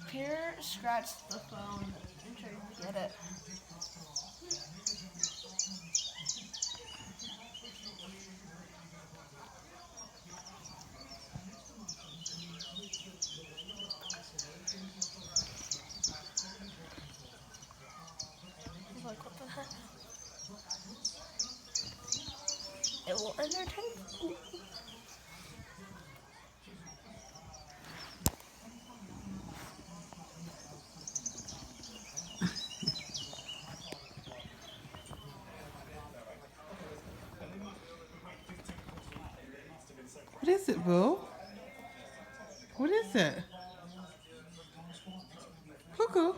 Pierre scratched the phone and tried to get it. He's like, what the heck? It will entertain me. What is it, Boo? What is it? Cuckoo.